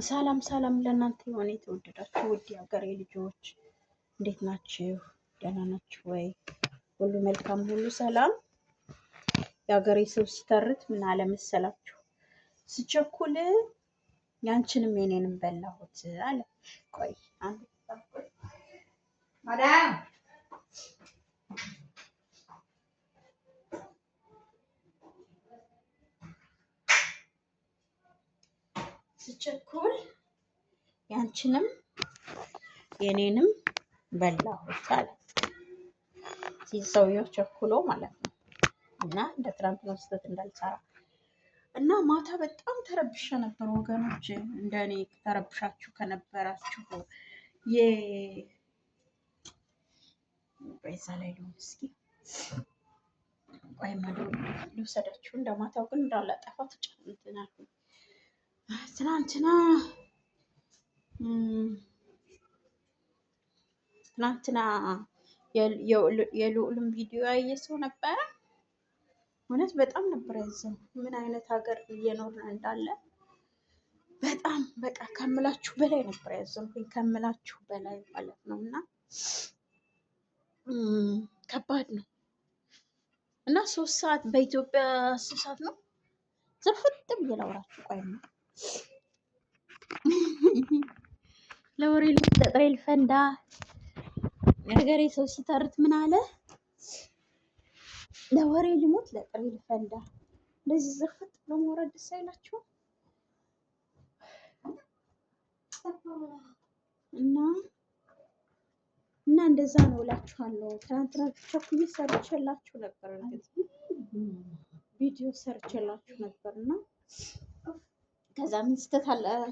ሰላም ሰላም ለእናንተ የሆነ የተወደዳችሁ ውድ የሀገሬ ልጆች እንዴት ናችሁ? ደህና ናችሁ ወይ? ሁሉ መልካም፣ ሁሉ ሰላም። የሀገሬ ሰው ሲተርት ምን አለ መሰላችሁ? ስቸኩል ያንቺንም የኔንም በላሁት አለ። ቆይ አንድ ማዳም ስቸኩል ያንቺንም የኔንም በላሁት አለ። ሰውየው ቸኩሎ ማለት ነው። እና እንደ ትናንት ነው ስህተት እንዳልሰራ እና ማታ በጣም ተረብሻ ነበር ወገኖች። እንደኔ ተረብሻችሁ ከነበራችሁ በዛ ላይ ነው። እስኪ ቆይ ማለት ልውሰዳችሁ። እንደ ማታው ግን እንዳላጠፋ ተጨምጥናል። ትናንትና የልዑልን ቪዲዮ ያየ ሰው ነበረ። እውነት በጣም ነበር ያዘነው። ምን አይነት ሀገር እየኖርን እንዳለ በጣም በቃ ከምላችሁ በላይ ነበር ያዘንኩኝ፣ ከምላችሁ በላይ ማለት ነው። እና ከባድ ነው። እና 3 ሰዓት በኢትዮጵያ 6 ሰዓት ነው። ዝርፍጥ ብዬ ላውራችሁ። ቆይ ነው ለወሬ ልጠጥሬ ልፈንዳ። ነገሬ ሰው ሲተርት ምን አለ? ለወሬ ልሞት ለጥሬ ልፈንዳ። እንደዚህ ዝርፍጥ ብሎ መውረድ ደስ አይላችሁም? እና እንደዛ ነው እላችኋለሁ። ትናንትና ቸኩዬ ሰርቼላችሁ ነበር፣ እንግዲህ ቪዲዮ ሰርቼላችሁ ነበር እና ከዛ ምን ስህተት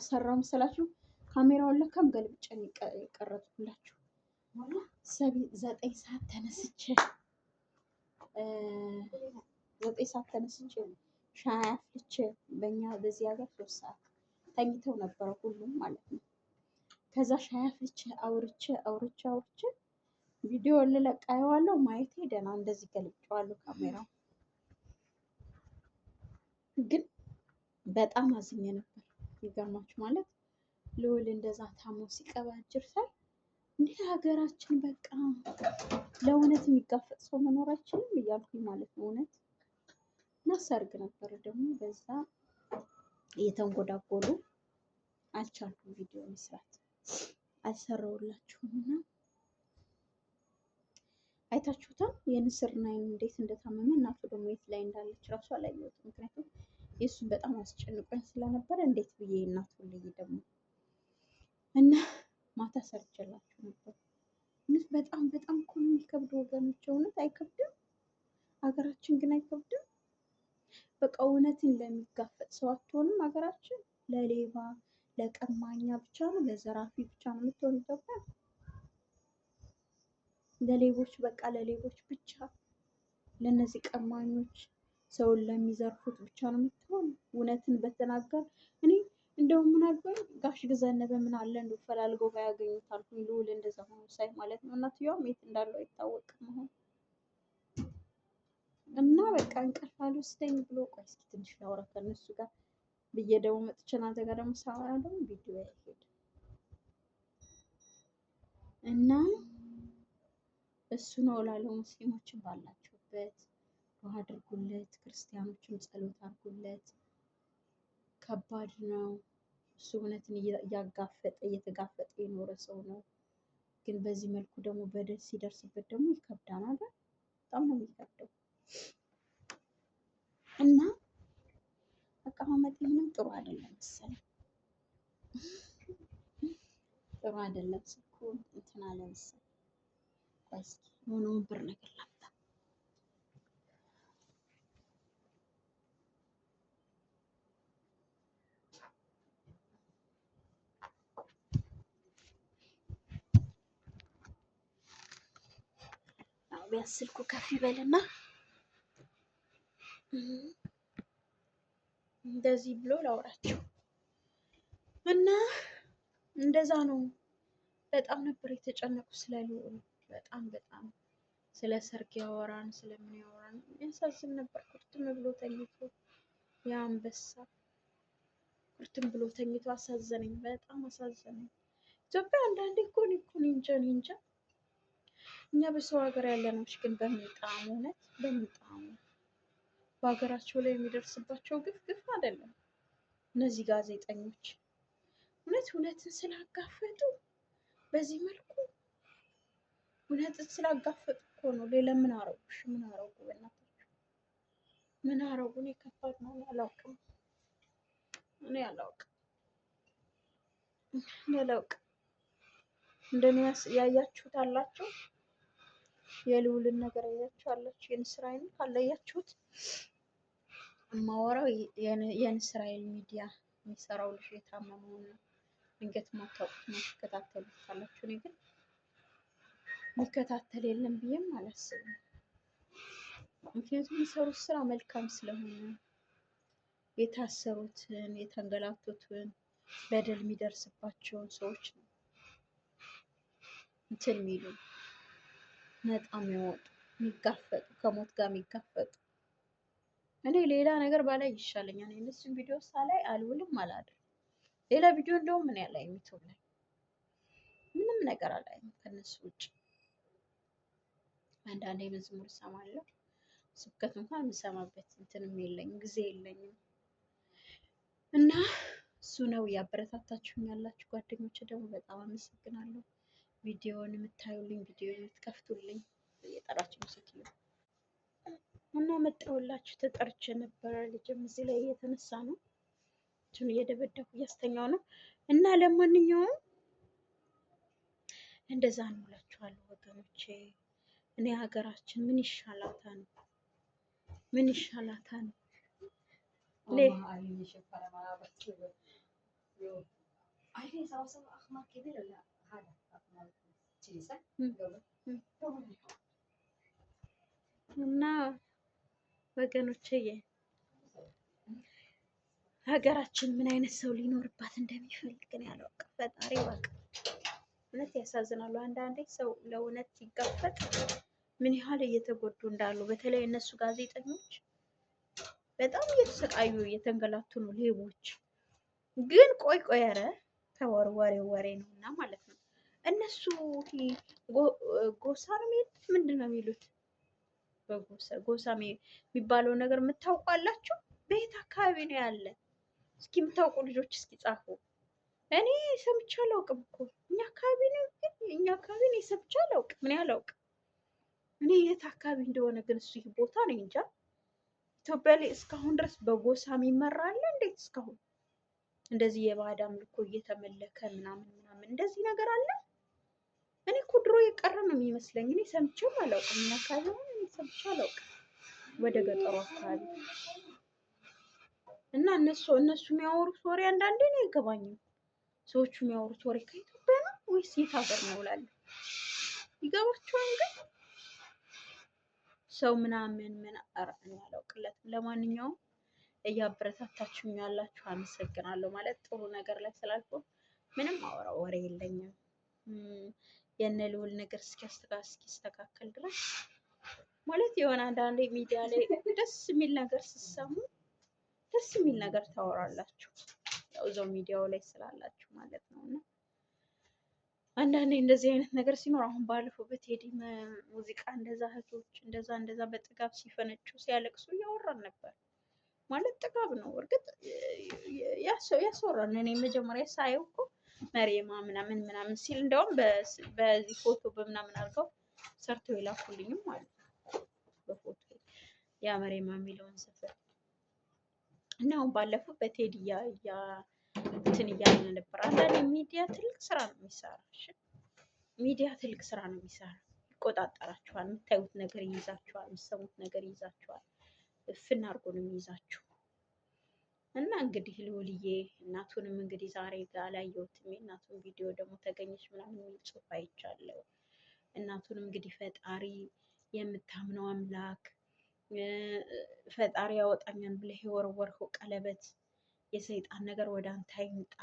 ሰራው መሰላችሁ? ካሜራውን ለካም ገልብጬን የቀረጽኩላችሁ 9 ሰዓት ተነስቼ ሻይ አፍልቼ፣ በእኛ በዚህ ሀገር 3 ሰዓት ተኝተው ነበረ ሁሉም ማለት ነው። ከዛ ሻይ አፍልቼ አውርቼ ቪዲዮ ልለቅ አየዋለሁ። ማየቴ ደህና እንደዚህ ገልብጬዋለሁ ካሜራው። ግን በጣም አዝኜ ነበር። ይገርማችሁ ማለት ልዑል እንደዛ ታሞ ሲቀባጅር ሳይ እንዲህ ሀገራችን በቃ ለእውነት የሚጋፈጥ ሰው መኖር አይችልም እያልኩኝ ማለት ነው። እውነት እና ሰርግ ነበር ደግሞ በዛ እየተንጎዳጎሉ አልቻልኩም ቪዲዮ መስራት አልሰራሁላችሁም። እና አይታችሁታል የንስር ናይን እንዴት እንደታመመ። እናቱ ደግሞ የት ላይ እንዳለች ራሱ አላየሁትም፣ ምክንያቱም የእሱን በጣም አስጨንቆኝ ስለነበረ እንዴት ብዬ እናቱ ልይ ደግሞ። እና ማታ ሰርቼላችሁ ነበር። እውነት በጣም እኮ ነው የሚከብድ ወገኖች። እውነት አይከብድም? ሀገራችን ግን አይከብድም? በቃ እውነትን ለሚጋፈጥ ሰው አትሆንም ሀገራችን። ለሌባ ለቀማኛ ብቻ ነው፣ ለዘራፊ ብቻ ነው የምትሆን ኢትዮጵያ። ለሌቦች በቃ ለሌቦች ብቻ፣ ለነዚህ ቀማኞች ሰውን ለሚዘርፉት ብቻ ነው የምትሆን። እውነትን በተናገር እኔ እንደውም ምን አልኩኝ፣ ጋሽ ገዛነህ በምን አለ እንደው ፈላልገው ባያገኙት አልኩኝ። ልዑል እንደዛ ሆኖ ሳይ ማለት ነው። እናትየዋም የት እንዳለው አይታወቅም አሁን። እና በቃ እንቅልፍ አልወስደኝ ብሎ ቆይ እስኪ ትንሽ ላውራ ከእነሱ ጋር ብዬ ደግሞ መጥቼ እናንተ ጋር ደግሞ ሳወራ ደግሞ ቪዲዮ ያሄድ እና እሱ ነው እላለሁ። ሙስሊሞችን ባላችሁበት ዱዓ አድርጉለት፣ ክርስቲያኖችን ጸሎት አድርጉለት። ከባድ ነው። እሱ እውነትን እየተጋፈጠ የኖረ ሰው ነው። ግን በዚህ መልኩ ደግሞ በደል ሲደርስበት ደግሞ ይከብዳል አይደል? በጣም ነው የሚከብደው። እና አቀማመጤ ምንም ጥሩ አይደለም መሰለኝ፣ ጥሩ አይደለም። ስልኩ እንትን አለ መሰለኝ። ቆይ እስኪ የሆነ ወንበር ነገር ላምጣ። ቢያንስ ስልኩ ከፍ ይበልና እንደዚህ ብሎ ላውራቸው እና እንደዛ ነው። በጣም ነበር የተጨነቁ ስለ ልዑል። በጣም ስለ ሰርግ ያወራን ስለምን ያወራን ያሳዝን ነበር። ቁርጥም ብሎ ተኝቶ የአንበሳ ኩርትም ብሎ ተኝቶ አሳዘነኝ፣ በጣም አሳዘነኝ። ኢትዮጵያ አንዳንዴ እኮ እኔ እንጃ እኛ በሰው ሀገር ያለነዎች ግን በሚጣሙ እውነት በሚጣሙ በሀገራቸው ላይ የሚደርስባቸው ግፍ አይደለም። እነዚህ ጋዜጠኞች እውነትን ስላጋፈጡ በዚህ መልኩ እውነትን ስላጋፈጡ እኮ ነው። ሌላ ምን አረጉሽ? ምን አረጉ? በእናታችሁ ምን አረጉ? እኔ ከባድ ነው። እኔ አላውቅም። እንደኔ ያያችሁት አላችሁ? የልዑልን ነገር ያያችሁ አላችሁ? የንስራኤል ካላያችሁት የማወራው የንስራኤል ሚዲያ የሚሰራው ልጅ የታመመውን ነው። ድንገት ማታውቁት ማትከታተሉት ካላችሁ፣ እኔ ግን የሚከታተል የለም ብዬም አላስብም። ምክንያቱም የሚሰሩት ስራ መልካም ስለሆነ የታሰሩትን የተንገላቱትን በደል የሚደርስባቸውን ሰዎች ነው እንትን የሚሉ ነጣ የሚያወጡ የሚጋፈጡ ከሞት ጋር የሚጋፈጡ። እኔ ሌላ ነገር ባላይ ይሻለኛል። እነሱን ቪዲዮ ሳላይ አልውልም አላድርም። ሌላ ቪዲዮ እንደውም ምን ያለ ዩቲዩብ ላይ ምንም ነገር አላይም ከነሱ ውጭ። አንዳንዴ መዝሙር እሰማለሁ። ስብከት እንኳን የምሰማበት እንትንም የለኝም፣ ጊዜ የለኝም። እና እሱ ነው እያበረታታችሁኝ ያላችሁ ጓደኞች ደግሞ በጣም አመሰግናለሁ። ቪዲዮውን የምታዩልኝ፣ ቪዲዮ የምትከፍቱልኝ እየጠራችሁ ስትሉ እና መጣሁላችሁ። ተጠርቼ ነበረ። ልጅም እዚህ ላይ እየተነሳ ነው፣ እሱን እየደበደኩ እያስተኛው ነው። እና ለማንኛውም እንደዛ ነው እላችኋለሁ ወገኖቼ። እኔ ሀገራችን ምን ይሻላታል? ምን ይሻላታል? እና ወገኖቼ ሀገራችን ምን አይነት ሰው ሊኖርባት እንደሚፈልግ ነው ያላውቅም። ፈጣሪ በቃ እውነት ያሳዝናሉ። አንዳንዴ ሰው ለእውነት ሲጋፈጥ ምን ያህል እየተጎዱ እንዳሉ፣ በተለይ እነሱ ጋዜጠኞች በጣም እየተሰቃዩ እየተንገላቱ ነው። ሌቦች ግን ቆይ ኧረ ተወርዋሪው ወሬ ነው እና ማለት ነው። እነሱ ጎሳ ነው የሚሉት፣ ምንድን ነው የሚሉት? ጎሳ የሚባለው ነገር የምታውቋላችሁ? በየት አካባቢ ነው ያለ? እስኪ የምታውቁ ልጆች እስኪ ጻፉ። እኔ ሰምቼ አላውቅም እኮ እኛ አካባቢ ነው፣ ግን እኛ አካባቢ ነው ሰምቼ አላውቅም። እኔ አላውቅም። እኔ የት አካባቢ እንደሆነ ግን እሱ ይህ ቦታ ነው እንጃ። ኢትዮጵያ ላይ እስካሁን ድረስ በጎሳ የሚመራ አለ? እንዴት እስካሁን እንደዚህ የባዕድ አምልኮ እየተመለከ ምናምን እንደዚህ ነገር አለ? እኔ እኮ ድሮ የቀረ ነው የሚመስለኝ። እኔ ሰምቼም አላውቅም። እኛ አካባቢ ሆነ እኔ ሰምቼ አላውቅም። ወደ ገጠሩ አካባቢ እና እነሱ የሚያወሩት ወሬ አንዳንዴ ነው አይገባኝም። ሰዎቹ የሚያወሩት ወሬ ከኢትዮጵያ ነው ወይስ የት ሀገር ነው እላለሁ። ይገባቸዋል ግን ሰው ምናምን ምን እኔ አላውቅለትም። ለማንኛውም እያበረታታችሁኝ ያላችሁ አመሰግናለሁ። ማለት ጥሩ ነገር ላይ ስላልኩ ምንም አወራው ወሬ የለኝም። የነ ልዑል ነገር እስኪስተካከል ድረስ ማለት የሆነ አንዳንዴ ሚዲያ ላይ ደስ የሚል ነገር ስትሰሙ ደስ የሚል ነገር ታወራላችሁ፣ ያው እዛው ሚዲያው ላይ ስላላችሁ ማለት ነው። እና አንዳንዴ እንደዚህ አይነት ነገር ሲኖር አሁን ባለፈው በቴዲ ሙዚቃ እንደዛ እህቶች እንደዛ በጥጋብ ሲፈነጩ ሲያለቅሱ እያወራን ነበር። ማለት ጥጋብ ነው እርግጥ ያስወራል። እኔ መጀመሪያ ሳየው እኮ መሬማ ምናምን ሲል እንደውም በዚህ ፎቶ በምናምን አድርገው ሰርተው የላኩልኝም ማለት ነው። በፎቶ ያ መሬማ የሚለውን ስፍር እና አሁን ባለፈው በቴዲ እንትን እያለ ነበር። አንዳንዴ ሚዲያ ትልቅ ስራ ነው የሚሰራው። ሚዲያ ትልቅ ስራ ነው የሚሰራው። ይቆጣጠራችኋል። የምታዩት ነገር ይይዛችኋል። የምትሰሙት ነገር ይይዛችኋል። እፍና አድርጎ ነው የሚይዛችሁ። እና እንግዲህ ልዑልዬ እናቱንም እንግዲህ ዛሬ ጋር አላየሁትም። የእናቱን ቪዲዮ ደግሞ ተገኘች ምናምን የሚል ጽሑፍ አይቻለሁ። እናቱንም እንግዲህ ፈጣሪ የምታምነው አምላክ ፈጣሪ ያወጣኛል ብለህ የወረወርኸው ቀለበት የሰይጣን ነገር ወደ አንተ አይምጣ።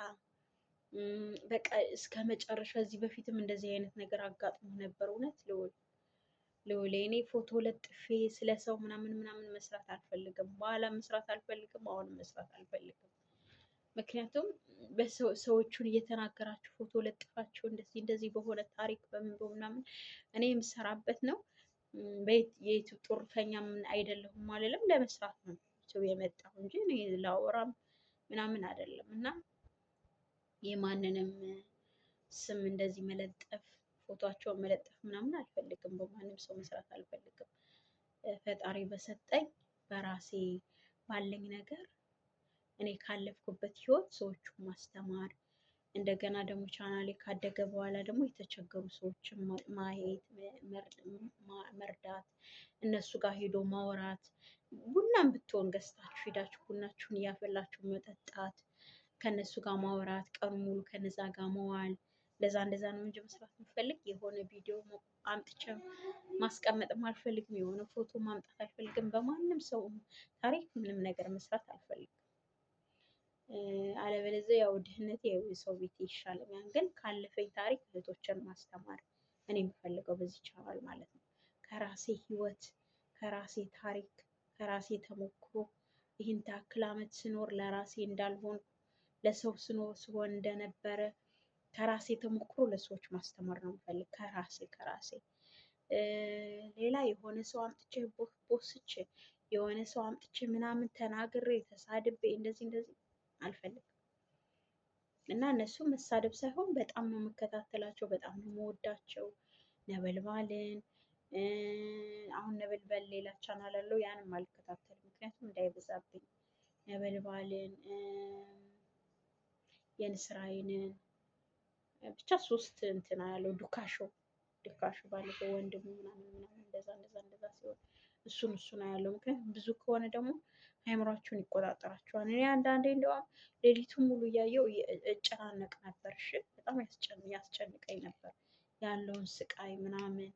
በቃ እስከ መጨረሻ እዚህ በፊትም እንደዚህ አይነት ነገር አጋጥሞ ነበር። እውነት ልዑል እኔ ፎቶ ለጥፌ ስለ ሰው ምናምን መስራት አልፈልግም። በኋላ መስራት አልፈልግም። አሁንም መስራት አልፈልግም። ምክንያቱም ሰዎቹን እየተናገራችሁ ፎቶ ለጥፋችሁ እንደዚህ በሆነ ታሪክ በምን በምናምን እኔ የምሰራበት ነው። የዩቲዩብ ጡረተኛ አይደለሁም አልልም፣ ለመስራት ነው ዩቲዩብ የመጣሁ እንጂ እኔ ላወራም ምናምን አይደለም። እና የማንንም ስም እንደዚህ መለጠፍ ፎቶቸውን መለጠፍ ምናምን አልፈልግም። በማንም ሰው መስራት አልፈልግም። ፈጣሪ በሰጠኝ በራሴ ባለኝ ነገር እኔ ካለፍኩበት ህይወት ሰዎቹን ማስተማር፣ እንደገና ደግሞ ቻናሌ ካደገ በኋላ ደግሞ የተቸገሩ ሰዎችን ማየት፣ መርዳት፣ እነሱ ጋር ሄዶ ማውራት፣ ቡናም ብትሆን ገዝታችሁ ሄዳችሁ ቡናችሁን እያፈላችሁ መጠጣት፣ ከነሱ ጋር ማውራት፣ ቀኑ ሙሉ ከነዛ ጋር መዋል፣ እንደዛ ነው እንጂ መስራት የምፈልግ የሆነ ቪዲዮ አምጥቼ ማስቀመጥም አልፈልግም። የሆነ ፎቶ ማምጣት አልፈልግም። በማንም ሰው ታሪክ ምንም ነገር መስራት አልፈልግም። አለበለዚያ ያው ድህነቴ የሰው ቤት ይሻለኛል። ግን ካለፈኝ ታሪክ እህቶችን ማስተማር እኔ የምፈልገው በዚህ ቻናል ማለት ነው። ከራሴ ህይወት፣ ከራሴ ታሪክ፣ ከራሴ ተሞክሮ ይህን ታክል አመት ስኖር ለራሴ እንዳልሆን ለሰው ስሆን እንደነበረ ከራሴ ተሞክሮ ለሰዎች ማስተማር ነው የምፈልግ። ከራሴ ሌላ የሆነ ሰው አምጥቼ ቦስቼ የሆነ ሰው አምጥቼ ምናምን ተናግሬ ተሳድቤ እንደዚህ አልፈልግም። እና እነሱ መሳደብ ሳይሆን በጣም ነው የምከታተላቸው፣ በጣም ነው የምወዳቸው። ነበልባልን አሁን ነበልባል ሌላ ቻናል አለው፣ ያንም አልከታተልም ምክንያቱም እንዳይበዛብኝ። ነበልባልን የንስራይንን ብቻ 3 እንትና ያለው ዱካሾ ባለፈው ወንድሙ ምናምን እንደዛ ሲሆን እሱን ያለው። ምክንያቱም ብዙ ከሆነ ደግሞ አእምሯችሁን ይቆጣጠራችኋል። እኔ አንዳንዴ እንደውም ሌሊቱን ሙሉ እያየው እጨናነቅ ነበር። እሺ በጣም ያስጨንቀኝ ነበር ያለውን ስቃይ ምናምን።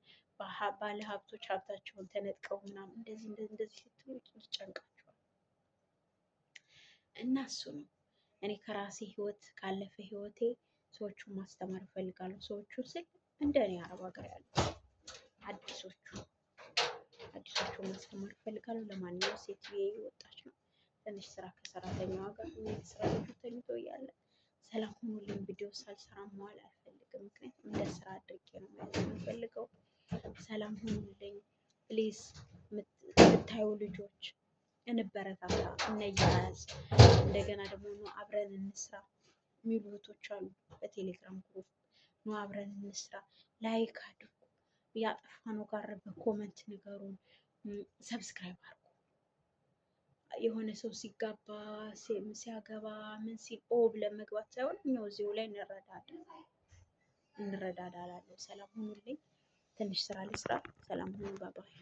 ባለ ሀብቶች ሀብታቸውን ተነጥቀው ምናምን እንደዚህ ስትሉ ይጨንቃቸዋል። እና እሱ ነው እኔ ከራሴ ህይወት ካለፈ ህይወቴ ሰዎቹን ማስተማር እፈልጋለሁ። ሰዎቹ ስል እንደኔ አረብ ሀገር ያሉ አዲሶቹን ማስተማር እፈልጋለሁ። ለማንኛውም ሴትዬ ወጣች ነው ትንሽ ስራ ከሰራተኛዋ ጋር ስራ ልጁ ተኝቶ እያለ ሰላም ሁኑልኝ። ቪዲዮ ሳልሰራ መዋል አልፈልግም፣ ምክንያቱም እንደ ስራ አድርጌ ነው ማለት የምፈልገው። ሰላም ሁኑልኝ ፕሊዝ። የምታዩ ልጆች እንበረታታ፣ እንያያዝ። እንደገና ደግሞ ነው አብረን እንስራ የሚሉ እህቶች አሉ በቴሌግራም ግሩፕ። ነው አብረን እንስራ፣ ላይክ አድርጉ፣ ያጠፋነው ጋር በኮመንት ንገሩን፣ ሰብስክራይብ አድርጉ። የሆነ ሰው ሲጋባ ሲያገባ ምን ሲል ብለን መግባት ሳይሆን እኛው እዚሁ ላይ እንረዳዳ እላለሁ። ሰላም ሁኑልኝ። ትንሽ ስራ ልስራ። ሰላም ሁኑ። ባባይ